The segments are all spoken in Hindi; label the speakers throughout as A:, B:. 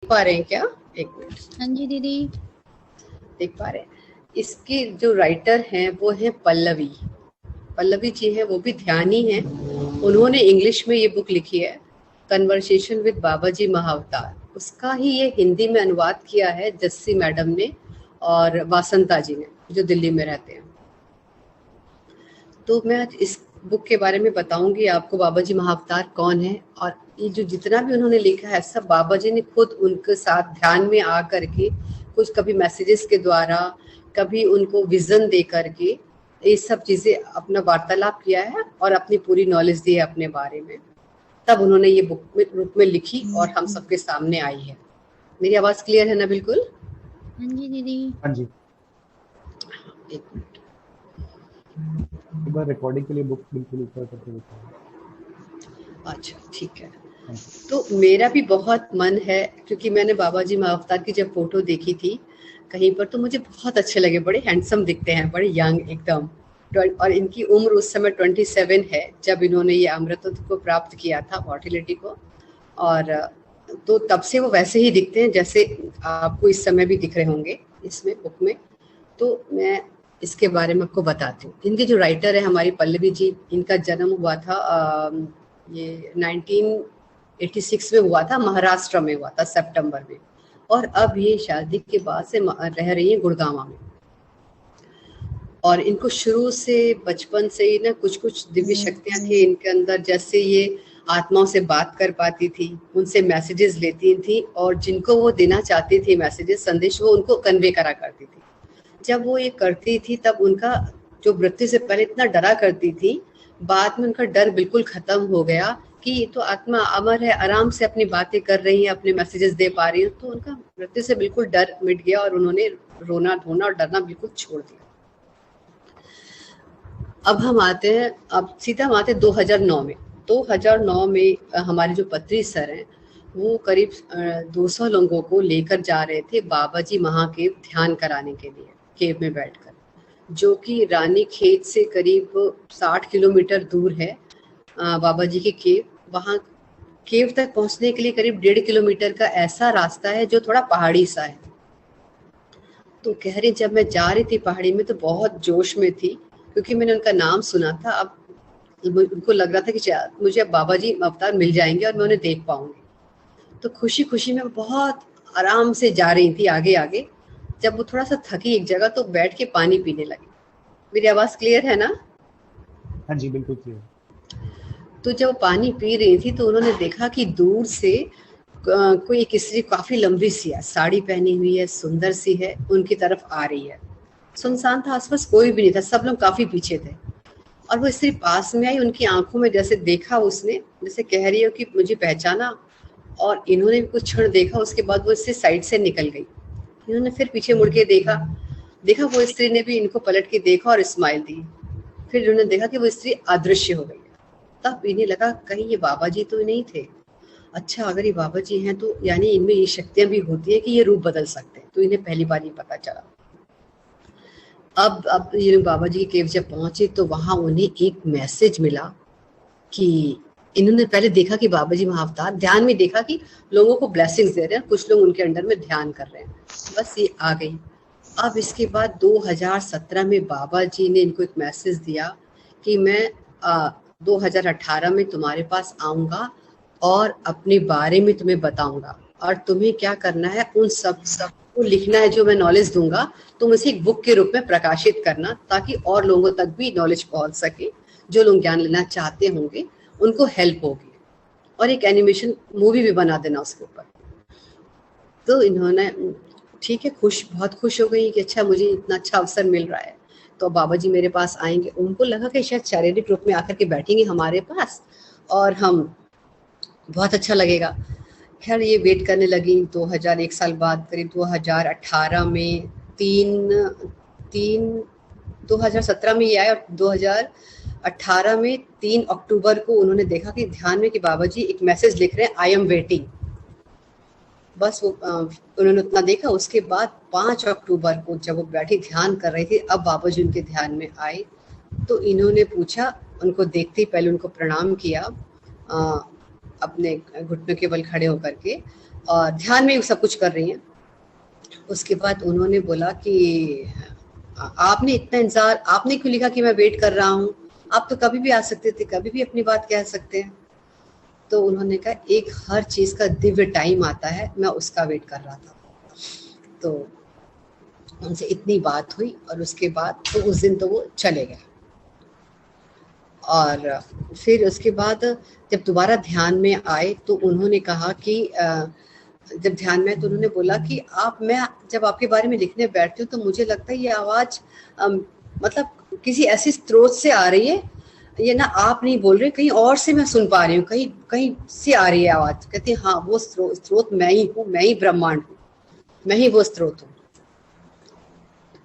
A: पा रहे हैं क्या? एक मिनट।
B: हाँ जी दीदी।
A: देख पा रहे हैं। इसके जो राइटर हैं वो हैं पल्लवी। पल्लवी जी हैं, वो भी ध्यानी हैं। उन्होंने इंग्लिश में ये बुक लिखी है, कन्वर्सेशन विद बाबा जी महाअवतार। उसका ही ये हिंदी में अनुवाद किया है जस्सी मैडम ने और वासंता जी ने, जो दिल्ली में रहते हैं। तो मैं आज इस बुक के बारे में बताऊंगी आपको, बाबा जी महाअवतार कौन है। और ये जो जितना भी उन्होंने लिखा है सब बाबा जी ने खुद उनके साथ ध्यान में आ करके, कुछ कभी मैसेजेस के द्वारा, कभी उनको विजन दे करके ये सब चीजें अपना वार्तालाप किया है और अपनी पूरी नॉलेज दी है अपने बारे में। तब उन्होंने ये बुक में रूप में लिखी और हम सबके सामने आई है। मेरी आवाज क्लियर है ना? बिल्कुल।
B: हाँ जी दीदी।
C: हाँ जी।
A: एक मिनट,
C: एक बार रिकॉर्डिंग के लिए बुक बिल्कुल ऊपर करके देखो।
A: अच्छा ठीक है।
C: हाँ।
A: तो मेरा भी बहुत मन है, क्योंकि मैंने बाबा जी महाअवतार की जब फोटो देखी थी कहीं पर तो मुझे बहुत अच्छे लगे। बड़े हैंडसम दिखते हैं, बड़े यंग एकदम। और इनकी उम्र उस समय 27 है जब इन्होंने ये अमृतत्व को प्राप्त किया था, मॉर्टिलिटी को। और तो तब से वो वैसे ही दिखते हैं जैसे आपको इस समय भी दिख रहे होंगे इसमें बुक में। तो मैं इसके बारे में आपको बताती हूँ। इनके जो राइटर है हमारी पल्लवी जी, इनका जन्म हुआ था ये 1986 में हुआ था, महाराष्ट्र में हुआ था सितंबर में। और अब ये शादी के बाद से रह रही है गुड़गांव में। और इनको शुरू से बचपन से ही ना कुछ कुछ दिव्य शक्तियां थी इनके अंदर, जैसे ये आत्माओं से बात कर पाती थी, उनसे मैसेजेस लेती थी और जिनको वो देना चाहती थी मैसेजेस, संदेश, वो उनको कन्वे करा करती थी। जब वो ये करती थी तब उनका जो मृत्यु से पहले इतना डरा करती थी, बाद में उनका डर बिल्कुल खत्म हो गया कि ये तो आत्मा अमर है, आराम से अपनी बातें कर रही है, अपने मैसेजेस दे पा रही है। तो उनका मृत्यु से बिल्कुल डर मिट गया और उन्होंने रोना धोना और डरना बिल्कुल छोड़ दिया। अब हम आते हैं, अब सीधा हम आते हैं 2009 में। 2009 में हमारे जो पत्री सर हैं वो करीब 200 लोगों को लेकर जा रहे थे बाबा जी महाकेव ध्यान कराने के लिए, केव में बैठकर, जो कि रानी खेत से करीब 60 किलोमीटर दूर है बाबा जी की केव। वहाँ केव तक पहुँचने के लिए करीब 1.5 किलोमीटर का ऐसा रास्ता है जो थोड़ा पहाड़ी सा है। तो कह रही जब मैं जा रही थी पहाड़ी में तो बहुत जोश में थी, क्योंकि मैंने उनका नाम सुना था। अब उनको लग रहा था कि मुझे अब बाबा जी अवतार मिल जाएंगे और मैं उन्हें देख पाऊंगी। तो खुशी खुशी में बहुत आराम से जा रही थी आगे आगे। जब वो थोड़ा सा थकी एक जगह तो बैठ के पानी पीने लगी। मेरी आवाज क्लियर है ना?
C: हाँ जी बिल्कुल क्लियर।
A: तो जब वो पानी पी रही थी तो उन्होंने देखा कि दूर से कोई एक स्त्री काफी लंबी सी है, साड़ी पहनी हुई है, सुंदर सी है, उनकी तरफ आ रही है। सुनसान था, आसपास कोई भी नहीं था, सब लोग काफी पीछे थे। और वो स्त्री पास में आई, उनकी आंखों में जैसे देखा उसने, जैसे कह रही हो कि मुझे पहचाना। और इन्होंने भी कुछ क्षण देखा, उसके बाद वो इससे साइड से निकल गई। इन्होंने फिर पीछे मुड़ के देखा वो स्त्री ने भी इनको पलट के देखा और स्माइल दी। फिर इन्होंने देखा कि वो स्त्री अदृश्य हो गई। तब इन्हें लगा कहीं ये बाबा जी तो नहीं थे। अच्छा, अगर ये बाबा जी हैं तो यानी इनमें ये शक्तियां भी होती है कि ये रूप बदल सकते हैं। तो इन्हें पहली बार ये पता चला। अब ये बाबा जी की केव जब पहुंचे तो वहां उन्हें एक मैसेज मिला कि इन्होंने पहले देखा कि बाबा जी महाअवतार, ध्यान में देखा कि लोगों को ब्लेसिंग्स दे रहे हैं, कुछ लोग उनके अंडर में ध्यान कर रहे हैं। बस ये आ गई। अब इसके बाद 2017 में बाबा जी ने इनको एक मैसेज दिया कि मैं 2018 में तुम्हारे पास आऊंगा और अपने बारे में तुम्हें बताऊंगा, और तुम्हें क्या करना है, उन सब को लिखना है जो मैं नॉलेज दूंगा, तुम इसे एक बुक के रूप में प्रकाशित करना, ताकि और लोगों तक भी नॉलेज पहुंच सके। जो लोग ज्ञान लेना चाहते होंगे उनको हेल्प होगी, और एक एनिमेशन मूवी भी बना देना उसके ऊपर। तो इन्होंने ठीक है, बहुत खुश हो गई कि अच्छा मुझे इतना अच्छा अवसर मिल रहा है, तो बाबा जी मेरे पास आएंगे। उनको लगा कि शायद शारीरिक रूप में आकर के बैठेंगे हमारे पास और हम बहुत अच्छा लगेगा। खैर ये वेट करने लगी। 2001 साल बाद करीब 2018 में 2017 में ये आए और 2018 में 3 अक्टूबर को उन्होंने देखा कि ध्यान में कि बाबा जी एक मैसेज लिख रहे हैं, आई एम वेटिंग। बस वो उन्होंने उतना देखा। उसके बाद 5 अक्टूबर को जब वो बैठी ध्यान कर रही थी, अब बाबा जी उनके ध्यान में आए तो इन्होंने पूछा, उनको देखते ही पहले उनको प्रणाम किया, अपने घुटनों के बल खड़े होकर के और ध्यान में सब कुछ कर रही हैं। उसके बाद उन्होंने बोला कि आपने इतना इंतजार, आपने क्यों लिखा कि मैं वेट कर रहा हूँ, आप तो कभी भी आ सकते थे, कभी भी अपनी बात कह सकते हैं। तो उन्होंने कहा एक हर चीज का दिव्य टाइम आता है, मैं उसका वेट कर रहा था। तो उनसे इतनी बात हुई और उसके बाद तो उस दिन तो वो चले गए। और फिर उसके बाद जब दोबारा ध्यान में आए तो उन्होंने कहा कि जब ध्यान में, तो उन्होंने बोला कि मैं जब आपके बारे में लिखने बैठती हूँ तो मुझे लगता है ये आवाज मतलब किसी ऐसे स्रोत से आ रही है, ये ना आप नहीं बोल रहे, कहीं और से मैं सुन पा रही हूँ, कहीं कहीं से आ रही है आवाज। कहती है हाँ वो स्रोत मैं ही हूँ, मैं ही ब्रह्मांड हूँ, मैं ही वो स्रोत हूँ।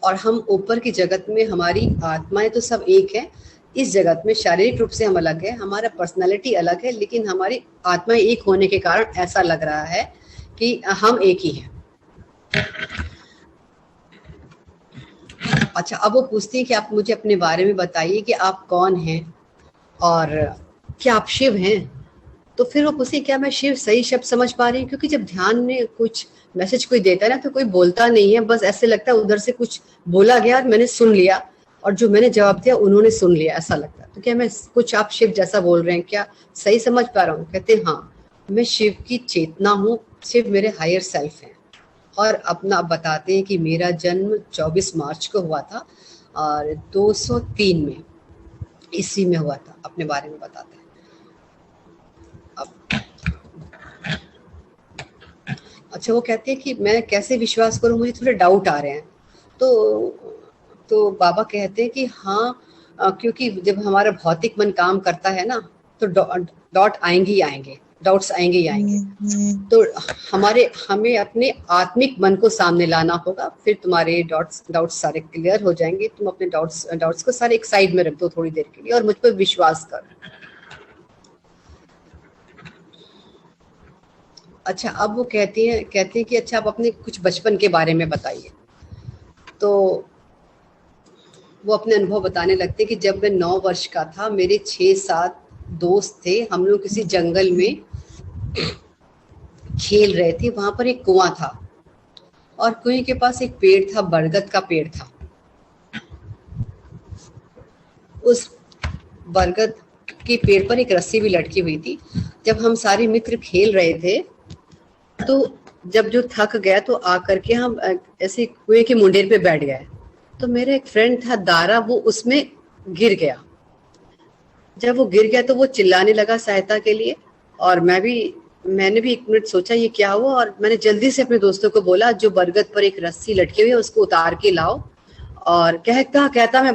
A: और हम ऊपर की जगत में हमारी आत्माएं तो सब एक है, इस जगत में शारीरिक रूप से हम अलग है, हमारा पर्सनालिटी अलग है, लेकिन हमारी आत्माएं एक होने के कारण ऐसा लग रहा है कि हम एक ही हैं। अच्छा, अब वो पूछती हैं कि आप मुझे अपने बारे में बताइए कि आप कौन हैं और क्या आप शिव हैं। तो फिर वो पूछती है क्या मैं शिव सही शब्द समझ पा रही हूँ, क्योंकि जब ध्यान में कुछ मैसेज कोई देता है ना तो कोई बोलता नहीं है, बस ऐसे लगता है उधर से कुछ बोला गया और मैंने सुन लिया और जो मैंने जवाब दिया उन्होंने सुन लिया, ऐसा लगता है। तो क्या मैं कुछ आप शिव जैसा बोल रहे हैं, क्या सही समझ पा रहा हूँ? कहते हाँ, मैं शिव की चेतना हूँ, शिव मेरे हायर सेल्फ हैं। और अपना बताते हैं कि मेरा जन्म 24 मार्च को हुआ था और 203 में ईस्वी में हुआ था। अपने बारे में बताते हैं। अब अच्छा, वो कहते हैं कि मैं कैसे विश्वास करूं, मुझे थोड़े डाउट आ रहे हैं। तो बाबा कहते हैं कि हाँ, क्योंकि जब हमारा भौतिक मन काम करता है ना तो डॉट आएंगे ही आएंगे, डाउट्स आएंगे ही आएंगे। तो हमें अपने आत्मिक मन को सामने लाना होगा, फिर तुम्हारे डाउट्स सारे क्लियर हो जाएंगे। तुम अपने डाउट्स को सारे एक साइड में रख दो थोड़ी देर के लिए और मुझ पर विश्वास कर। अच्छा, अब वो कहते हैं कि अच्छा आप अपने कुछ बचपन के बारे में बताइए। तो वो अपने अनुभव बताने लगते कि जब मैं 9 वर्ष का था, मेरे 6-7 दोस्त थे, हम लोग किसी जंगल में खेल रहे थे। वहां पर एक कुआं था और कुएं के पास एक पेड़ था, बरगद का पेड़ था। उस बरगद के पेड़ पर एक रस्सी भी लटकी हुई थी। जब हम सारे मित्र खेल रहे थे तो जब जो थक गया तो आकर के हम ऐसे कुएं के मुंडेर पे बैठ गए। तो मेरा एक फ्रेंड था दारा, वो उसमें गिर गया। जब वो गिर गया तो वो चिल्लाने लगा सहायता के लिए और मैंने भी 1 मिनट सोचा ये क्या हुआ, और मैंने जल्दी से अपने दोस्तों को बोला जो बरगद पर एक रस्सी लटकी हुई है उसको उतार के लाओ। और कहता मैं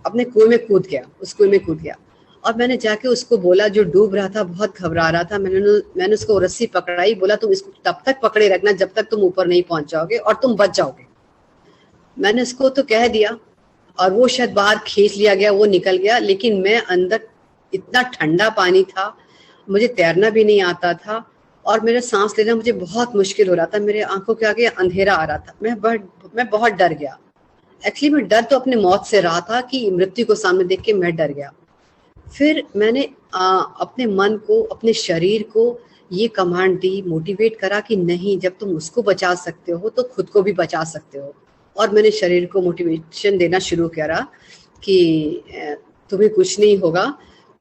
A: अपने कुएं में कूद गया, उस कुएं में कूद गया और मैंने जाके उसको बोला जो डूब रहा था, बहुत घबरा रहा था। मैंने उसको रस्सी पकड़ाई, बोला तुम इसको तब तक पकड़े रखना जब तक तुम ऊपर नहीं पहुंच जाओगे और तुम बच जाओगे। मैंने उसको तो कह दिया और वो शायद बाहर खींच लिया गया, वो निकल गया, लेकिन मैं अंदर, इतना ठंडा पानी था, मुझे तैरना भी नहीं आता था और मेरा सांस लेना मुझे बहुत मुश्किल हो रहा था, मेरे आंखों के आगे अंधेरा आ रहा था। मैं बहुत डर गया। एक्चुअली मैं डर तो अपने मौत से रहा था कि मृत्यु को सामने देख के मैं डर गया। फिर मैंने अपने मन को, अपने शरीर को ये कमांड दी, मोटिवेट करा कि नहीं, जब तुम उसको बचा सकते हो तो खुद को भी बचा सकते हो। और मैंने शरीर को मोटिवेशन देना शुरू करा कि तुम्हें कुछ नहीं होगा,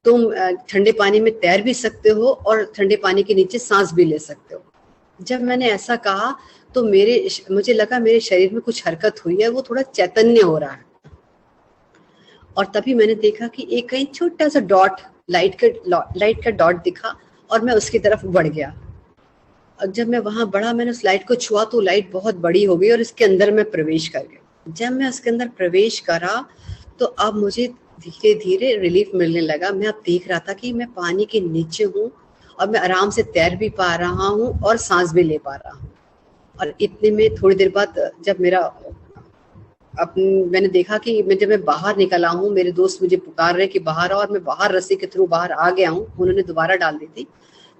A: तुम ठंडे पानी में तैर भी सकते हो और ठंडे पानी के नीचे सांस भी ले सकते हो। जब मैंने ऐसा कहा तो मुझे लगा मेरे शरीर में कुछ हरकत हुई है, वो थोड़ा चैतन्य हो रहा है। और तभी मैंने देखा कि एक कहीं छोटा सा डॉट, लाइट का डॉट दिखा और मैं उसकी तरफ बढ़ गया। और जब मैं वहां बढ़ा, मैंने उस लाइट को छुआ तो लाइट बहुत बड़ी हो गई और इसके अंदर मैं प्रवेश कर गया। जब मैं उसके अंदर प्रवेश करा तो अब मुझे धीरे धीरे रिलीफ मिलने लगा। मैं अब देख रहा था कि मैं पानी के नीचे हूँ और मैं आराम से तैर भी पा रहा हूँ और सांस भी ले पा रहा हूँ। और इतने में थोड़ी देर बाद जब मैंने देखा कि जब मैं बाहर निकला हूँ, मेरे दोस्त मुझे पुकार रहे कि बाहर आओ, और मैं बाहर रस्सी के थ्रू बाहर आ गया हूँ, उन्होंने दोबारा डाल दी थी,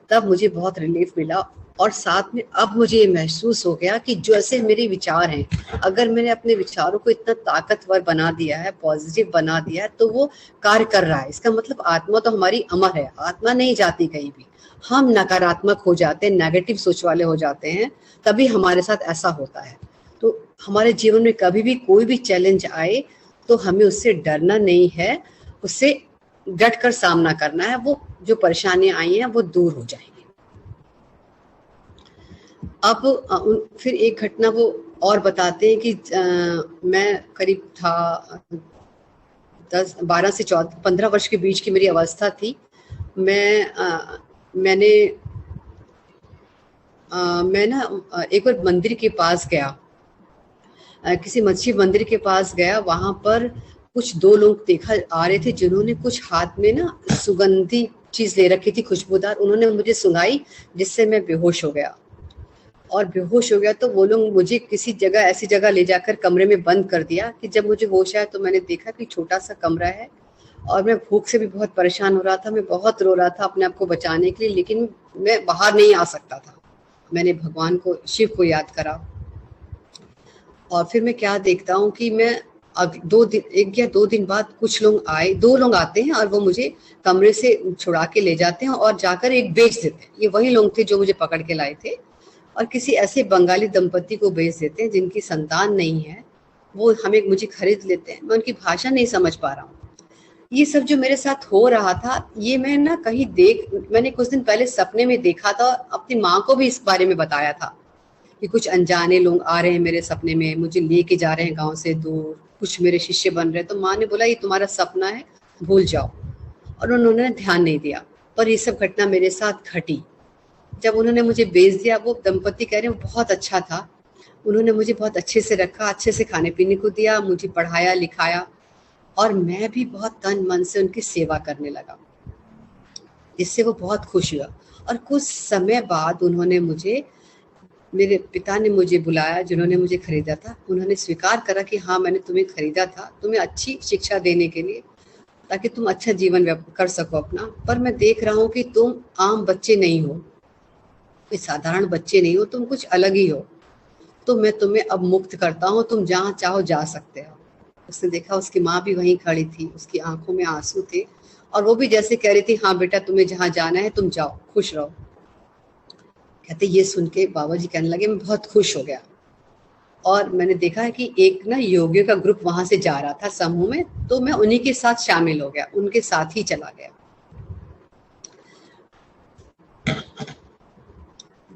A: तब मुझे बहुत रिलीफ मिला। और साथ में अब मुझे ये महसूस हो गया कि जो ऐसे मेरे विचार हैं, अगर मैंने अपने विचारों को इतना ताकतवर बना दिया है, पॉजिटिव बना दिया है, तो वो कार्य कर रहा है। इसका मतलब आत्मा तो हमारी अमर है, आत्मा नहीं जाती कहीं भी। हम नकारात्मक हो जाते हैं, नेगेटिव सोच वाले हो जाते हैं, तभी हमारे साथ ऐसा होता है। तो हमारे जीवन में कभी भी कोई भी चैलेंज आए तो हमें उससे डरना नहीं है, उससे डट कर सामना करना है। वो जो परेशानियां आई हैं वो दूर हो जाएंगी। अब फिर एक घटना वो और बताते हैं कि मैं करीब था 12 से 15 वर्ष के बीच की मेरी अवस्था थी। मैं ना एक बार मंदिर के पास गया, किसी मस्जिद मंदिर के पास गया। वहां पर कुछ 2 लोग देखा आ रहे थे जिन्होंने कुछ हाथ में ना सुगंधी चीज ले रखी थी, खुशबूदार। उन्होंने मुझे सुंघाई, जिससे मैं बेहोश हो गया। और बेहोश हो गया तो वो लोग मुझे किसी जगह, ऐसी जगह ले जाकर कमरे में बंद कर दिया कि जब मुझे होश आया तो मैंने देखा कि छोटा सा कमरा है और मैं भूख से भी बहुत परेशान हो रहा था। मैं बहुत रो रहा था अपने आप को बचाने के लिए, लेकिन मैं बाहर नहीं आ सकता था। मैंने भगवान को, शिव को याद करा। और फिर मैं क्या देखता हूँ कि मैं 1 या 2 दिन बाद कुछ लोग आए, 2 लोग आते हैं और वो मुझे कमरे से छुड़ा के ले जाते हैं और जाकर एक बेच देते हैं। ये वही लोग थे जो मुझे पकड़ के लाए थे, और किसी ऐसे बंगाली दंपति को बेच देते हैं जिनकी संतान नहीं है। वो मुझे खरीद लेते हैं। मैं उनकी भाषा नहीं समझ पा रहा हूँ। ये सब जो मेरे साथ हो रहा था, ये मैं ना मैंने कुछ दिन पहले सपने में देखा था, अपनी माँ को भी इस बारे में बताया था कि कुछ अनजाने लोग आ रहे हैं मेरे सपने में, मुझे लेके जा रहे हैं गांव से दूर, कुछ मेरे शिष्य बन रहे हैं। तो माँ ने बोला ये तुम्हारा सपना है, भूल जाओ। और उन्होंने ध्यान नहीं दिया। पर ये सब घटना मेरे साथ घटी। जब उन्होंने मुझे बेच दिया, वो दंपति कह रहे हैं वो बहुत अच्छा था, उन्होंने मुझे बहुत अच्छे से रखा, अच्छे से खाने पीने को दिया, मुझे पढ़ाया लिखाया, और मैं भी बहुत तन मन से उनकी सेवा करने लगा, जिससे वो बहुत खुश हुआ। और कुछ समय बाद मेरे पिता ने मुझे बुलाया, जिन्होंने मुझे खरीदा था। उन्होंने स्वीकार करा कि हाँ, मैंने तुम्हें खरीदा था, तुम्हें अच्छी शिक्षा देने के लिए, ताकि तुम अच्छा जीवन कर सको अपना। पर मैं देख रहा हूँ कि तुम आम बच्चे नहीं हो, कोई साधारण बच्चे नहीं हो, तुम कुछ अलग ही हो। तो मैं तुम्हें अब मुक्त करता हूँ, तुम जहाँ चाहो जा सकते हो। उसने देखा उसकी माँ भी वहीं खड़ी थी, उसकी आंखों में आंसू थे, और वो भी जैसे कह रही थी हाँ बेटा, तुम्हें जहाँ जाना है तुम जाओ, खुश रहो। कहते ये सुन के बाबा जी कहने लगे मैं बहुत खुश हो गया। और मैंने देखा है कि एक ना योगियों का ग्रुप वहां से जा रहा था समूह में, तो मैं उन्हीं के साथ शामिल हो गया, उनके साथ ही चला गया।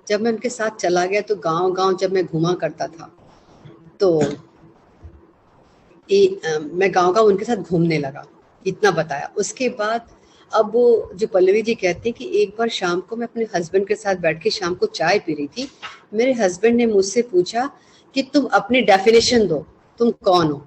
A: जब मैं उनके साथ चला गया तो गांव-गांव जब मैं घुमा करता था, तो मैं गांव-गांव उनके साथ घूमने लगा। इतना बताया। उसके बाद अब वो जो पल्लवी जी कहती हैं कि एक बार शाम को मैं अपने हस्बैंड के साथ बैठ के शाम को चाय पी रही थी। मेरे हस्बैंड ने मुझसे पूछा कि तुम अपनी डेफिनेशन दो, तुम कौन हो?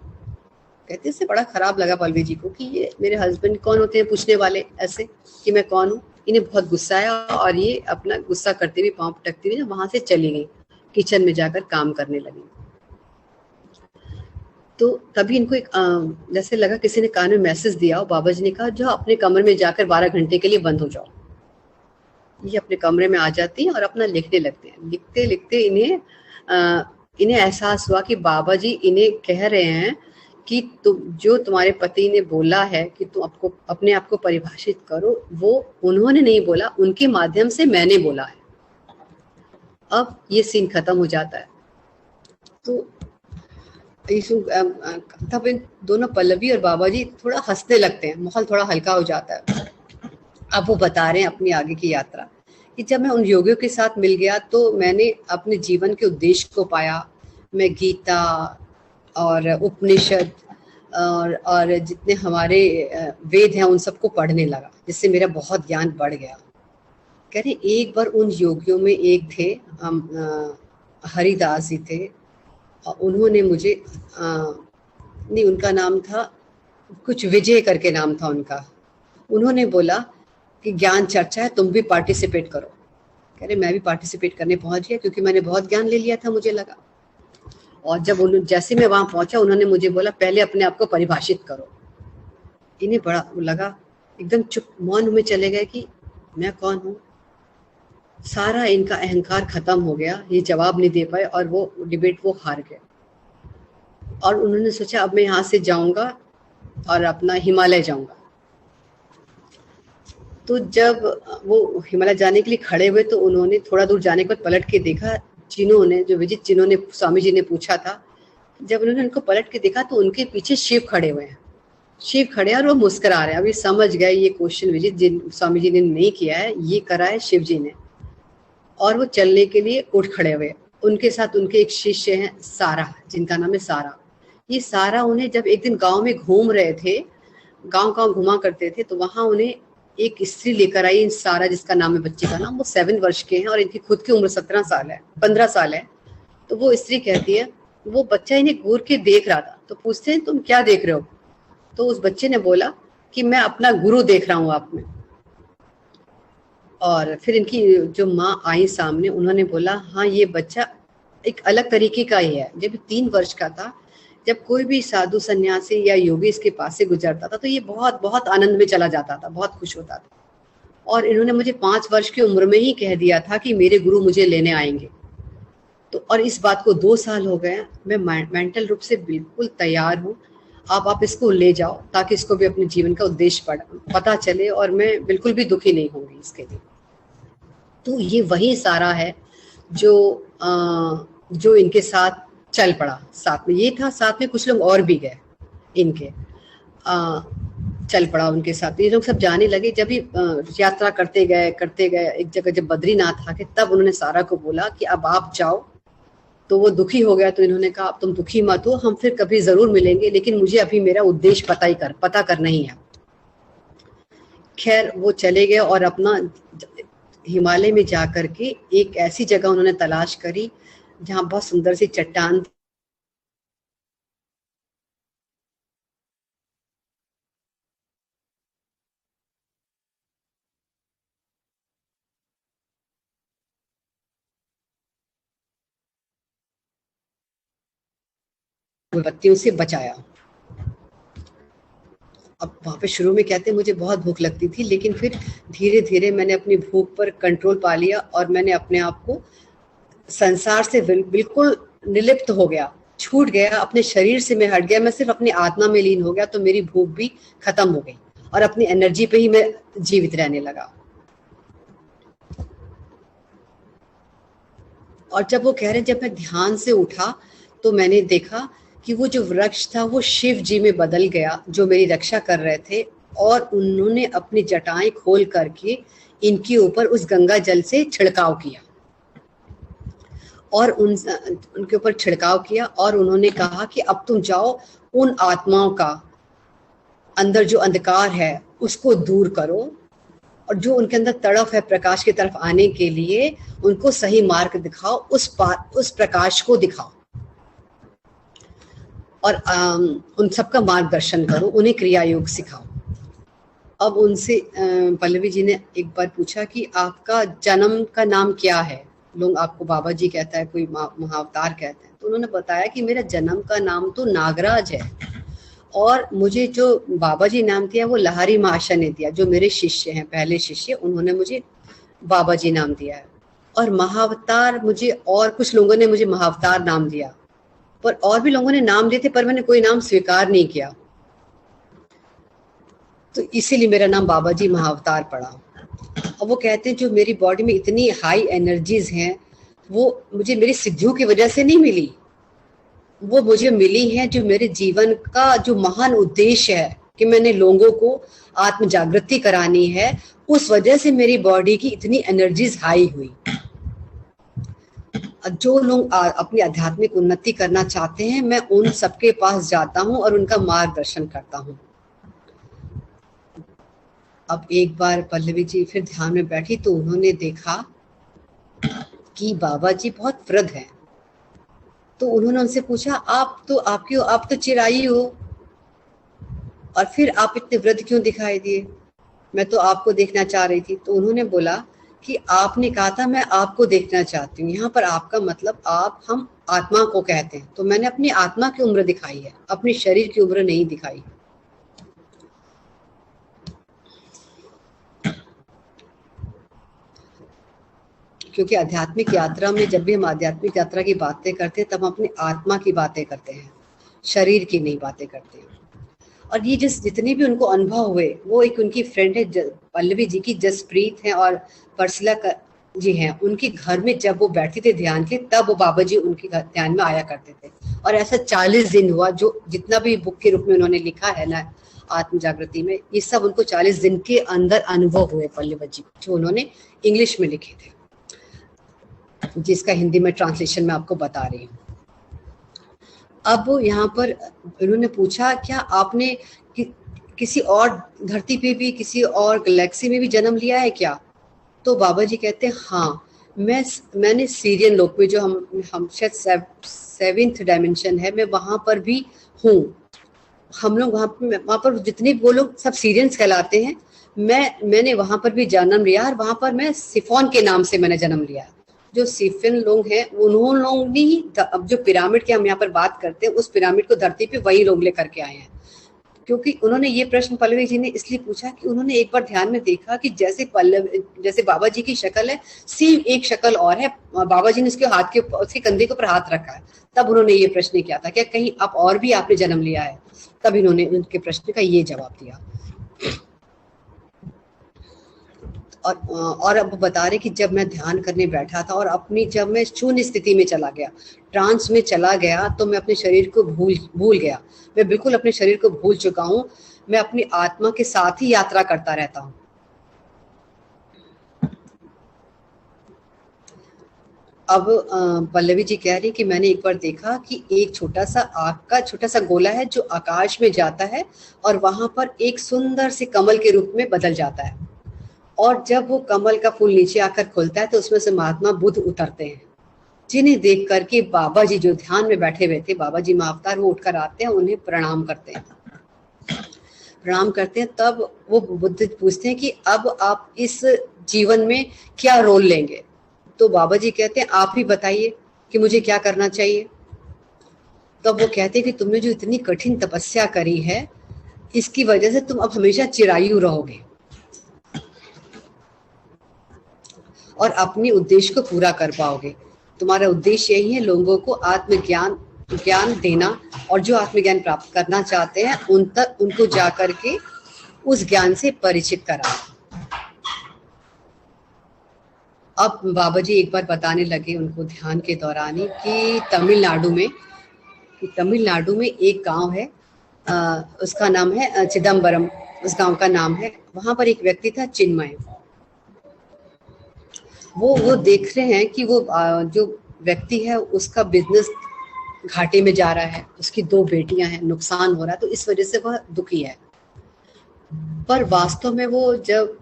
A: कहते इससे बड़ा खराब लगा पल्लवी जी को कि ये मेरे हस्बैंड कौन होते हैं पूछने वाले ऐसे, कि मैं कौन हूँ। इन्हें बहुत गुस्सा आया और ये अपना गुस्सा करते हुए, पाँव पटकते हुए वहां से चली गई, किचन में जाकर काम करने लगी। तो तभी इनको एक जैसे लगा किसी ने कान में मैसेज दिया हो। बाबा जी ने कहा जाओ अपने कमरे में जाकर 12 घंटे के लिए बंद हो जाओ। ये अपने कमरे में आ जाती हैं और अपना लिखने लगते हैं। लिखते लिखते इन्हें एहसास हुआ कि बाबा जी इन्हें कह रहे हैं कि जो तुम्हारे पति ने बोला है कि तुम अपने आप को परिभाषित करो, वो उन्होंने नहीं बोला, उनके माध्यम से मैंने बोला है। अब ये सीन खत्म हो जाता है। तो तब इन दोनों पल्लवी और बाबा जी थोड़ा हंसने लगते हैं, माहौल थोड़ा हल्का हो जाता है। अब वो बता रहे हैं अपनी आगे की यात्रा कि जब मैं उन योगियों के साथ मिल गया तो मैंने अपने जीवन के उद्देश्य को पाया। मैं गीता और उपनिषद और जितने हमारे वेद हैं उन सबको पढ़ने लगा, जिससे मेरा बहुत ज्ञान बढ़ गया। कह रहे एक बार उन योगियों में एक थे, हरिदास जी थे, उन्होंने मुझे नहीं, उनका नाम था कुछ विजय करके नाम था उनका। उन्होंने बोला कि ज्ञान चर्चा है, तुम भी पार्टिसिपेट करो। कह रहे मैं भी पार्टिसिपेट करने पहुंच गया, क्योंकि मैंने बहुत ज्ञान ले लिया था, मुझे लगा। और जब जैसे मैं वहां पहुंचा, उन्होंने मुझे बोला पहले अपने आप को परिभाषित करो। इन्हें बड़ा लगा, एकदम चुप मौन में चले गए कि मैं कौन हूँ। सारा इनका अहंकार खत्म हो गया, ये जवाब नहीं दे पाए और वो डिबेट वो हार गए। और उन्होंने सोचा अब मैं यहाँ से जाऊंगा और अपना हिमालय जाऊंगा। तो जब वो हिमालय जाने के लिए खड़े हुए तो उन्होंने थोड़ा दूर जाने के बाद पलट के देखा, जिन्होंने जो विजित जिन्होंने स्वामी जी ने पूछा था, जब उन्होंने उनको पलट के देखा तो उनके पीछे शिव खड़े हुए हैं। शिव खड़े हैं और वो मुस्कुरा रहे हैं। अभी समझ गए ये क्वेश्चन विजित जिन स्वामी जी ने नहीं किया है, ये करा है शिव जी ने। और वो चलने के लिए उठ खड़े हुए। उनके साथ उनके एक शिष्य हैं सारा, जिनका नाम है सारा। ये सारा उन्हें जब एक दिन गांव में घूम रहे थे, गांव गांव घुमा करते थे, तो वहां उन्हें एक स्त्री लेकर आई, सारा जिसका नाम है, बच्चे का नाम, वो 7 वर्ष के हैं और इनकी खुद की उम्र 17 साल है, 15 साल है। तो वो स्त्री कहती है, वो बच्चा इन्हें घूर के देख रहा था, तो पूछते हैं तुम क्या देख रहे हो? तो उस बच्चे ने बोला कि मैं अपना गुरु देख रहा हूँ आप में। और फिर इनकी जो माँ आई सामने, उन्होंने बोला हाँ ये बच्चा एक अलग तरीके का ही है। जब 3 वर्ष का था, जब कोई भी साधु सन्यासी या योगी इसके पास से गुजरता था तो ये बहुत बहुत आनंद में चला जाता था, बहुत खुश होता था। और इन्होंने मुझे 5 वर्ष की उम्र में ही कह दिया था कि मेरे गुरु मुझे लेने आएंगे। तो और इस बात को 2 साल हो गए। मैं मेंटल रूप से बिल्कुल तैयार हूँ। आप इसको ले जाओ ताकि इसको भी अपने जीवन का उद्देश्य पता चले और मैं बिल्कुल भी दुखी नहीं होंगी इसके लिए। तो ये वही सारा है जो इनके साथ चल पड़ा। साथ में ये था, साथ में कुछ लोग और भी गए इनके, चल पड़ा उनके साथ। ये लोग सब जाने लगे। जब ये यात्रा करते गए एक जगह जब बद्रीनाथ आके, तब उन्होंने सारा को बोला कि अब आप जाओ। तो वो दुखी हो गया। तो इन्होंने कहा अब तुम दुखी मत हो, हम फिर कभी जरूर मिलेंगे, लेकिन मुझे अभी मेरा उद्देश्य पता करना ही है। खैर वो चले गए और अपना हिमालय में जा करके एक ऐसी जगह उन्होंने तलाश करी जहां बहुत सुंदर सी चट्टान बत्तियों से बचाया। अब वहां पे शुरू में कहते मुझे बहुत भूख लगती थी, लेकिन फिर धीरे धीरे मैंने अपनी भूख पर कंट्रोल पा लिया और मैंने अपने आप को संसार से बिल्कुल निर्लिप्त हो गया, छूट गया, अपने शरीर से मैं हट गया, मैं सिर्फ अपनी आत्मा में लीन हो गया। तो मेरी भूख भी खत्म हो गई और अपनी एनर्जी पे ही मैं जीवित रहने लगा। और जब वो कह रहे, जब मैं ध्यान से उठा तो मैंने देखा कि वो जो वृक्ष था वो शिव जी में बदल गया, जो मेरी रक्षा कर रहे थे। और उन्होंने अपनी जटाएं खोल करके इनके ऊपर उस गंगा जल से छिड़काव किया और उनके ऊपर छिड़काव किया और उन्होंने कहा कि अब तुम जाओ, उन आत्माओं का अंदर जो अंधकार है उसको दूर करो और जो उनके अंदर तड़फ है प्रकाश की तरफ आने के लिए, उनको सही मार्ग दिखाओ, उस प्रकाश को दिखाओ और उन सबका मार्गदर्शन करो, उन्हें क्रिया योग सिखाओ। अब उनसे पल्लवी जी ने एक बार पूछा कि आपका जन्म का नाम क्या है? लोग आपको बाबा जी कहता है, कोई महाअवतार कहते हैं। तो उन्होंने बताया कि मेरा जन्म का नाम तो नागराज है और मुझे जो बाबा जी नाम दिया वो लहारी महाशय ने दिया, जो मेरे शिष्य हैं, पहले शिष्य, उन्होंने मुझे बाबा जी नाम दिया है। और महाअवतार मुझे, और कुछ लोगों ने मुझे महाअवतार नाम दिया, पर और भी लोगों ने नाम दिए थे, पर मैंने कोई नाम स्वीकार नहीं किया। तो इसीलिए मेरा नाम बाबा जी महाअवतार पड़ा। और वो कहते हैं जो मेरी बॉडी में इतनी हाई एनर्जीज हैं, वो मुझे मेरी सिद्धियों की वजह से नहीं मिली, वो मुझे मिली है जो मेरे जीवन का जो महान उद्देश्य है कि मैंने लोगों को आत्म जागृति करानी है, उस वजह से मेरी बॉडी की इतनी एनर्जीज हाई हुई। जो लोग अपनी आध्यात्मिक उन्नति करना चाहते हैं, मैं उन सबके पास जाता हूं और उनका मार्गदर्शन करता हूं। अब एक बार पल्लवी जी फिर ध्यान में बैठी तो उन्होंने देखा कि बाबा जी बहुत वृद्ध हैं। तो उन्होंने उनसे पूछा, आप तो चिराई हो और फिर आप इतने वृद्ध क्यों दिखाई दिए? मैं तो आपको देखना चाह रही थी। तो उन्होंने बोला कि आपने कहा था मैं आपको देखना चाहती हूँ, यहाँ पर आपका मतलब हम आत्मा को कहते हैं, तो मैंने अपनी आत्मा की उम्र दिखाई है, अपनी शरीर की उम्र नहीं दिखाई। क्योंकि आध्यात्मिक यात्रा में जब भी हम आध्यात्मिक यात्रा की बातें करते हैं तब हम अपनी आत्मा की बातें करते हैं, शरीर की नहीं बातें करते हैं। और ये जितने भी उनको अनुभव हुए, वो एक उनकी फ्रेंड है पल्लवी जी की, जसप्रीत है और परसिला जी हैं, उनके घर में जब वो बैठते थे ध्यान के, तब वो बाबा जी उनके ध्यान में आया करते थे। और ऐसा 40 दिन हुआ, जो जितना भी बुक के रूप में उन्होंने लिखा है ना आत्म जागृति में, ये सब उनको 40 दिन के अंदर अनुभव हुए पल्लवी जी, जो उन्होंने इंग्लिश में लिखे थे, जिसका हिंदी में ट्रांसलेशन मैं आपको बता रही हूँ। अब यहाँ पर उन्होंने पूछा, क्या आपने किसी और धरती पे भी, किसी और गैलेक्सी में भी जन्म लिया है क्या? तो बाबा जी कहते हैं हाँ, मैंने सीरियन लोक में, जो हम शायद 7th डायमेंशन है, मैं वहां पर भी हूँ। हम लोग वहां पर जितने वो लोग सब सीरियंस कहलाते हैं, मैंने वहां पर भी जन्म लिया, और वहां पर मैं सिफोन के नाम से मैंने जन्म लिया। जो सिफिन लोग हैं, उन्होंने लोग भी, अब जो पिरामिड की हम यहाँ पर बात करते हैं, उस पिरामिड को धरती पे वही लोग लेकर के आए हैं। क्योंकि उन्होंने ये प्रश्न पल्लवी जी ने इसलिए पूछा कि उन्होंने एक बार ध्यान में देखा कि जैसे बाबा जी की शक्ल है, सेम एक शक्ल और है। बाबा जी ने उसके कंधे के ऊपर हाथ रखा है। तब उन्होंने ये प्रश्न किया था, क्या कहीं आप और भी आपने जन्म लिया है? तब इन्होंने उनके प्रश्न का ये जवाब दिया। और अब बता रहे कि जब मैं ध्यान करने बैठा था और जब मैं शून्य स्थिति में चला गया, ट्रांस में चला गया, तो मैं अपने शरीर को भूल गया। मैं बिल्कुल अपने शरीर को भूल चुका हूँ। मैं अपनी आत्मा के साथ ही यात्रा करता रहता हूँ। अब पल्लवी जी कह रही कि मैंने एक बार देखा कि एक छोटा सा आग का छोटा सा गोला है जो आकाश में जाता है और वहां पर एक सुंदर से कमल के रूप में बदल जाता है। और जब वो कमल का फूल नीचे आकर खुलता है तो उसमें से महात्मा बुद्ध उतरते हैं, जिन्हें देख करके बाबा जी जो ध्यान में बैठे हुए थे, बाबा जी महाअवतार, वो उठकर आते हैं, उन्हें प्रणाम करते हैं। तब वो बुद्ध पूछते हैं कि अब आप इस जीवन में क्या रोल लेंगे? तो बाबा जी कहते हैं, आप ही बताइए कि मुझे क्या करना चाहिए। तब वो कहते हैं कि तुमने जो इतनी कठिन तपस्या करी है, इसकी वजह से तुम अब हमेशा चिरायु रहोगे और अपने उद्देश्य को पूरा कर पाओगे। तुम्हारा उद्देश्य यही है, लोगों को ज्ञान देना, और जो आत्मज्ञान प्राप्त करना चाहते हैं उनको जाकर के उस ज्ञान से परिचित कराना। अब बाबा जी एक बार बताने लगे उनको ध्यान के दौरान ही कि तमिलनाडु में एक गांव है, उसका नाम है चिदम्बरम, उस गांव का नाम है। वहां पर एक व्यक्ति था चिन्मय। वो देख रहे हैं कि वो जो व्यक्ति है उसका बिजनेस घाटे में जा रहा है, उसकी 2 बेटियां हैं, नुकसान हो रहा है, तो इस वजह से वह दुखी है। पर वास्तव में वो जब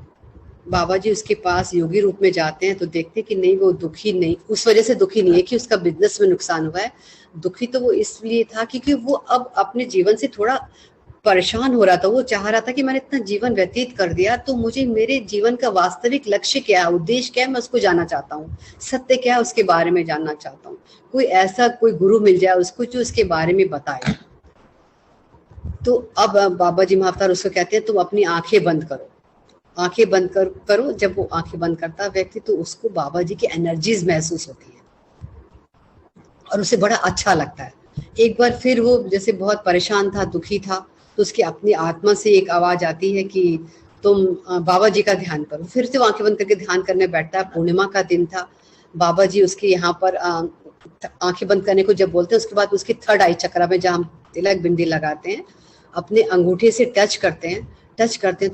A: बाबा जी उसके पास योगी रूप में जाते हैं तो देखते हैं कि नहीं, वो दुखी नहीं, उस वजह से दुखी नहीं है कि उसका बिजनेस में नुकसान हुआ है। दुखी तो वो इसलिए था क्योंकि वो अब अपने जीवन से थोड़ा परेशान हो रहा था। वो चाह रहा था कि मैंने इतना जीवन व्यतीत कर दिया, तो मुझे मेरे जीवन का वास्तविक लक्ष्य क्या है, उद्देश्य क्या है, मैं उसको जानना चाहता हूँ। सत्य क्या है उसके बारे में जानना चाहता हूँ। कोई गुरु मिल जाए उसको जो उसके बारे में बताए। तो अब बाबा जी महाअवतार उसको कहते हैं, तुम अपनी आंखें बंद करो, आंखें बंद करो। जब वो आंखें बंद करता व्यक्ति तो उसको बाबा जी की एनर्जीज महसूस होती है और उसे बड़ा अच्छा लगता है। एक बार फिर वो जैसे बहुत परेशान था, दुखी था, तो उसकी अपनी आत्मा से एक आवाज आती है कि तुम बाबा जी का ध्यान करो। फिर से वो आंखें बंद करके ध्यान करने बैठता है। पूर्णिमा का दिन था। बाबा जी उसके यहाँ पर आंखें बंद करने को जब बोलते हैं, उसके बाद उसकी 3rd आई चक्र में जहाँ हम तिलक बिंदी लगाते हैं, अपने अंगूठे से टच करते हैं तो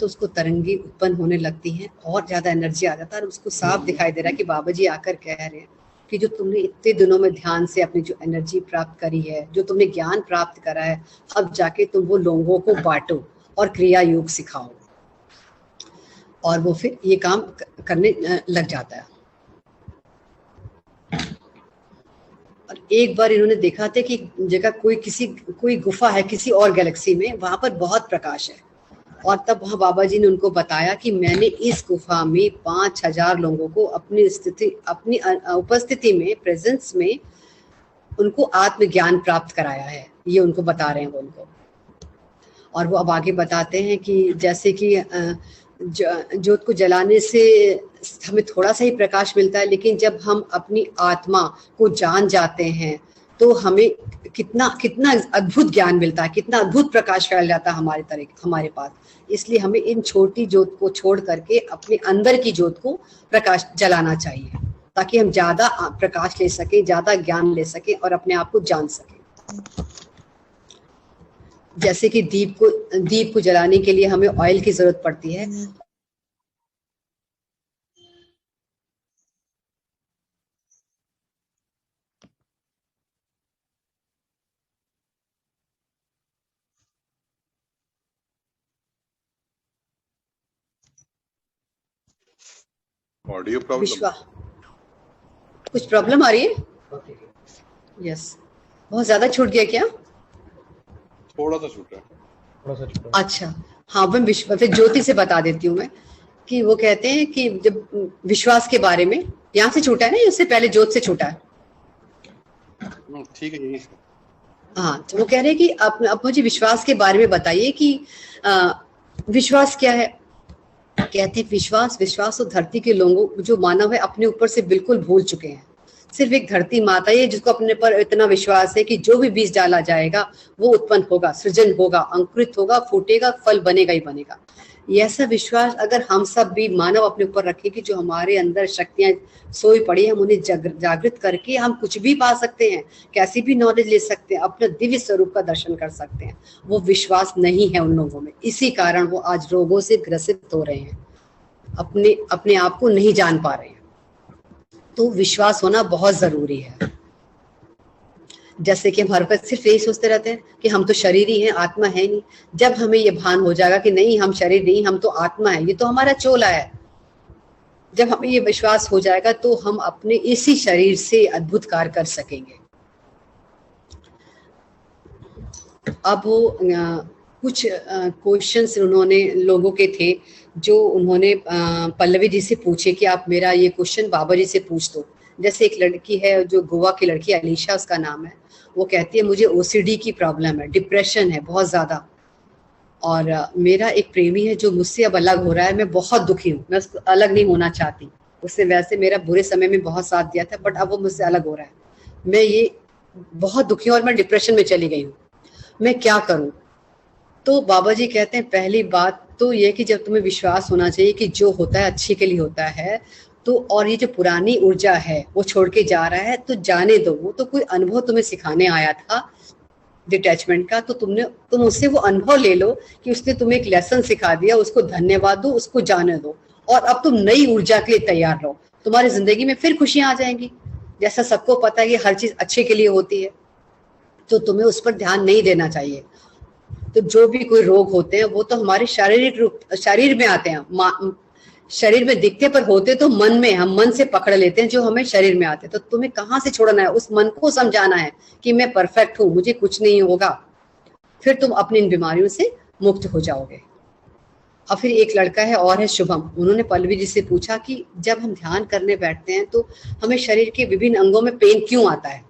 A: उसको तरंगी उत्पन्न होने लगती हैं और ज्यादा एनर्जी आ जाता है। और उसको साफ दिखाई दे रहा है कि बाबा जी आकर कह रहे हैं कि जो तुमने इतने दिनों में ध्यान से अपनी जो एनर्जी प्राप्त करी है, जो तुमने ज्ञान प्राप्त करा है, अब जाके तुम वो लोगों को बांटो और क्रिया योग सिखाओ। और वो फिर ये काम करने लग जाता है। और एक बार इन्होंने देखा था कि जगह कोई गुफा है किसी और गैलेक्सी में, वहां पर बहुत प्रकाश है। और तब वहां बाबा जी ने उनको बताया कि मैंने इस गुफा में 5000 लोगों को अपनी उपस्थिति में, प्रेजेंस में, उनको आत्मज्ञान प्राप्त कराया है। ये उनको बता रहे हैं वो उनको। और वो अब आगे बताते हैं कि जैसे कि ज्योत को जलाने से हमें थोड़ा सा ही प्रकाश मिलता है, लेकिन जब हम अपनी आत्मा को जान जाते हैं तो हमें कितना कितना अद्भुत ज्ञान मिलता है, कितना अद्भुत प्रकाश फैल जाता है हमारे पास। इसलिए हमें इन छोटी ज्योत को छोड़ करके अपने अंदर की ज्योत को प्रकाश जलाना चाहिए, ताकि हम ज्यादा प्रकाश ले सके, ज्यादा ज्ञान ले सके और अपने आप को जान सके। जैसे कि दीप को जलाने के लिए हमें ऑयल की जरूरत पड़ती है।
B: ऑडियो प्रॉब्लम,
A: कुछ प्रॉब्लम आ रही है? यस, बहुत ज्यादा छूट गया क्या?
B: थोड़ा सा छूटा है,
C: थोड़ा सा छूटा।
A: अच्छा, हाँ, मैं फिर ज्योति से बता देती हूँ मैं, कि वो कहते हैं कि जब विश्वास के बारे में, यहाँ से छूटा है ना, उससे पहले ज्योत से छूटा है।
B: ठीक है, यही से।
A: हाँ, तो वो कह रहे हैं कि आप मुझे विश्वास के बारे में बताइए कि विश्वास क्या है। कहते हैं विश्वास तो धरती के लोगों, जो मानव है, अपने ऊपर से बिल्कुल भूल चुके हैं। सिर्फ एक धरती माता है जिसको अपने पर इतना विश्वास है कि जो भी बीज डाला जाएगा वो उत्पन्न होगा, सृजन होगा, अंकुरित होगा, फूटेगा, फल बनेगा ही बनेगा। ये ऐसा विश्वास अगर हम सब भी मानव अपने ऊपर रखे कि जो हमारे अंदर शक्तियां सोई पड़ी है, हम उन्हें जागृत करके हम कुछ भी पा सकते हैं, कैसी भी नॉलेज ले सकते हैं, अपने दिव्य स्वरूप का दर्शन कर सकते हैं। वो विश्वास नहीं है उन लोगों में, इसी कारण वो आज रोगों से ग्रसित हो रहे हैं, अपने आप को नहीं जान पा रहे हैं। तो विश्वास होना बहुत जरूरी है। जैसे कि हम हर वक्त सिर्फ यही सोचते रहते हैं कि हम तो शरीर ही हैं, आत्मा है नहीं। जब हमें ये भान हो जाएगा कि नहीं, हम शरीर नहीं, हम तो आत्मा है, ये तो हमारा चोला है, जब हमें ये विश्वास हो जाएगा तो हम अपने इसी शरीर से अद्भुत कार्य कर सकेंगे। अब वो कुछ क्वेश्चंस उन्होंने लोगों के थे जो उन्होंने पल्लवी जी से पूछे कि आप मेरा ये क्वेश्चन बाबा जी से पूछ दो। जैसे एक लड़की है, जो गोवा की लड़की, अलीशा उसका नाम है, वो कहती है मुझे ओसीडी की प्रॉब्लम है, डिप्रेशन है बहुत ज्यादा, और मेरा एक प्रेमी है जो मुझसे अब अलग हो रहा है, मैं बहुत दुखी हूँ, मैं उसको अलग नहीं होना चाहती। उसने वैसे मेरा बुरे समय में बहुत साथ दिया था, बट अब वो मुझसे अलग हो रहा है, मैं ये बहुत दुखी हूँ और मैं डिप्रेशन में चली गई हूँ, मैं क्या करूँ? तो बाबा जी कहते हैं पहली बात तो ये कि जब तुम्हें विश्वास होना चाहिए कि जो होता है अच्छे के लिए होता है, तो और ये जो पुरानी ऊर्जा है वो छोड़ के जा रहा है तो जाने दो। वो तो कोई अनुभव तुम्हें सिखाने आया था डिटैचमेंट का, तो तुम उससे वो अनुभव ले लो कि उसने तुम्हें एक लेसन सिखा दिया, उसको धन्यवाद दो, उसको जाने दो, और अब तुम नई ऊर्जा के लिए तैयार रहो। तुम्हारी जिंदगी में फिर खुशियां आ जाएंगी। जैसा सबको पता है कि हर चीज अच्छे के लिए होती है, तो तुम्हें उस पर ध्यान नहीं देना चाहिए। तो जो भी कोई रोग होते हैं वो तो हमारे शरीर में आते हैं, शरीर में दिखते, पर होते तो मन में, हम मन से पकड़ लेते हैं जो हमें शरीर में आते हैं। तो तुम्हें कहाँ से छोड़ना है? उस मन को समझाना है कि मैं परफेक्ट हूँ, मुझे कुछ नहीं होगा, फिर तुम अपनी इन बीमारियों से मुक्त हो जाओगे। और फिर एक लड़का है और है शुभम, उन्होंने पल्लवी जी से पूछा कि जब हम ध्यान करने बैठते हैं तो हमें शरीर के विभिन्न अंगों में पेन क्यों आता है?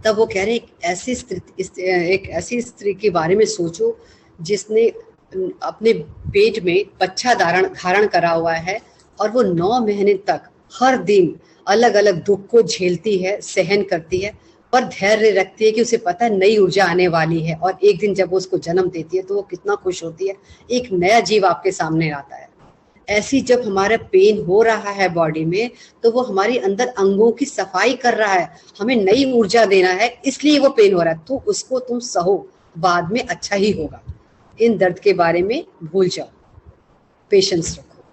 A: तब वो कह रहे एक ऐसी स्त्री के बारे में सोचो जिसने अपने पेट में बच्चा धारण करा हुआ है, और वो 9 महीने तक हर दिन अलग अलग दुख को झेलती है, सहन करती है, पर धैर्य रखती है कि उसे पता है नई ऊर्जा आने वाली है, और एक दिन जब वो उसको जन्म देती है तो वो कितना खुश होती है, एक नया जीव आपके सामने आता है। ऐसी जब हमारा पेन हो रहा है बॉडी में, तो वो हमारी अंदर अंगों की सफाई कर रहा है, हमें नई ऊर्जा देना है, इसलिए वो पेन हो रहा है। तो उसको तुम सहो, बाद में अच्छा ही होगा। इन दर्द के बारे में भूल जाओ, पेशेंस रखो।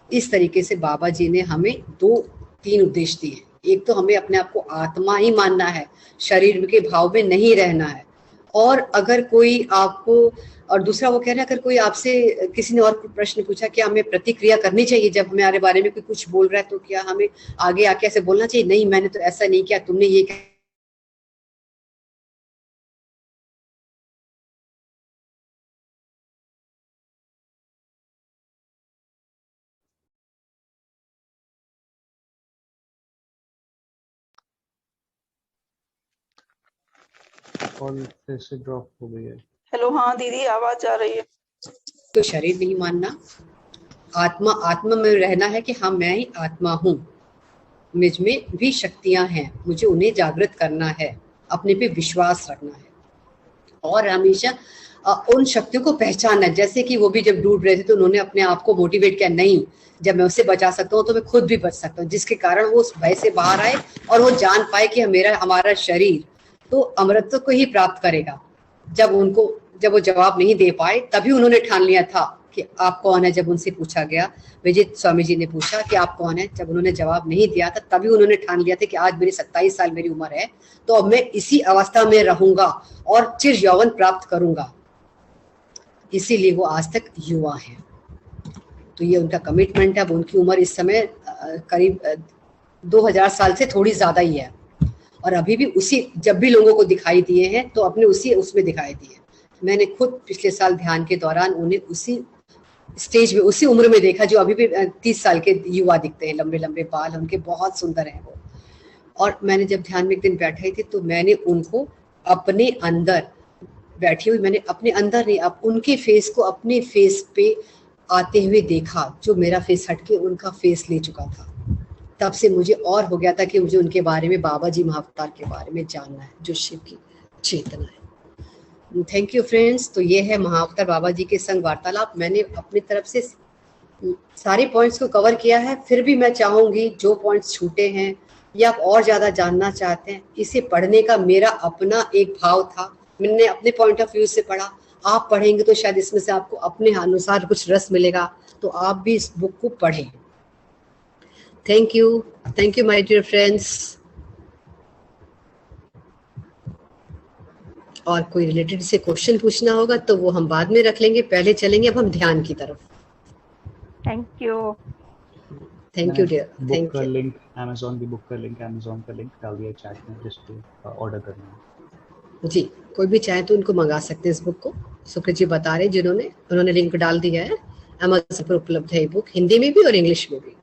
A: इस तरीके से बाबा जी ने हमें 2-3 उद्देश्य दिए। एक तो हमें अपने आप को आत्मा ही मानना है, शरीर के भाव में नहीं रहना है। और अगर कोई आपको, और दूसरा वो कह रहे हैं अगर कोई आपसे, किसी ने और प्रश्न पूछा क्या हमें प्रतिक्रिया करनी चाहिए जब हमारे बारे में कोई कुछ बोल रहा है, तो क्या हमें आगे आके ऐसे बोलना चाहिए? नहीं, मैंने तो ऐसा नहीं किया, तुमने ये
C: कॉल फिर से ड्रॉप हो गई है।
D: हेलो, हाँ दीदी, आवाज आ रही है।
A: को शरीर नहीं मानना, आत्मा आत्मा में रहना है कि हाँ मैं ही आत्मा हूँ, मुझ में भी शक्तियां हैं, मुझे उन्हें जागृत करना है, अपने पे विश्वास रखना है और हमेशा उन शक्तियों को पहचानना। जैसे कि वो भी जब डूब रहे थे तो उन्होंने अपने आप को मोटिवेट किया, नहीं जब मैं उससे बचा सकता हूँ तो मैं खुद भी बच सकता हूँ, जिसके कारण वो उस भय से बाहर आए और वो जान पाए कि हमारा शरीर तो अमृत को ही प्राप्त करेगा। जब वो जवाब नहीं दे पाए तभी उन्होंने ठान लिया था कि आप कौन है। जब उनसे पूछा गया, विजय स्वामी जी ने पूछा कि आप कौन है, जब उन्होंने जवाब नहीं दिया था तभी उन्होंने ठान लिया था कि आज मेरी 27 साल मेरी उम्र है, तो अब मैं इसी अवस्था में रहूंगा और चिर यौवन प्राप्त करूंगा। इसीलिए वो आज तक युवा है। तो ये उनका कमिटमेंट है। अब उनकी उम्र इस समय करीब 2000 साल से थोड़ी ज्यादा ही है और अभी भी उसी, जब भी लोगों को दिखाई दिए हैं तो अपने उसी उसमें दिखाई दिए। मैंने खुद पिछले साल ध्यान के दौरान उन्हें उसी स्टेज में, उसी उम्र में देखा जो अभी भी 30 साल के युवा दिखते हैं, लंबे लंबे बाल उनके बहुत सुंदर हैं वो। और मैंने जब ध्यान में एक दिन बैठी थी तो मैंने उनको अपने अंदर बैठी हुई, मैंने अपने अंदर नहीं, अब उनके फेस को अपने फेस पे आते हुए देखा, जो मेरा फेस हटके उनका फेस ले चुका था। तब से मुझे और हो गया था कि मुझे उनके बारे में, बाबा जी महाअवतार के बारे में जानना है, जो शिव की चेतना है। Thank you friends. तो ये है महाअवतार बाबा जी के संग वार्तालाप। मैंने अपनी तरफ से सारे पॉइंट्स को कवर किया है, फिर भी मैं चाहूंगी जो पॉइंट्स छूटे हैं या आप और ज्यादा जानना चाहते हैं, इसे पढ़ने का मेरा अपना एक भाव था। मैंने अपने पॉइंट ऑफ व्यू से पढ़ा, आप पढ़ेंगे तो शायद इसमें से आपको अपने अनुसार कुछ रस मिलेगा, तो आप भी इस बुक को पढ़ें। Thank you my dear friends. और कोई रिलेटेड से क्वेश्चन पूछना होगा तो वो हम बाद में रख लेंगे, पहले चलेंगे अब हम ध्यान की तरफ।
D: Thank you
A: dear.
C: बुक का लिंक Amazon की बुक का लिंक, Amazon का लिंक डाल दिया चैट में, जिसको ऑर्डर करना है।
A: जी, कोई भी चाहे तो उनको मंगा सकते हैं इस बुक को। सुकृत जी बता रहे जिन्होंने, उन्होंने लिंक डाल दिया है। Amazon पर उपलब्ध है बुक, हिंदी में भी और इंग्लिश में भी।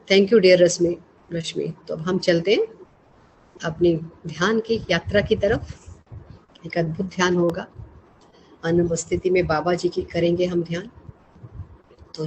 A: थैंक यू डियर रश्मि। तो अब हम चलते हैं अपनी ध्यान की यात्रा की तरफ। एक अद्भुत ध्यान होगा, अनुपस्थिति में बाबा जी की करेंगे हम ध्यान। तो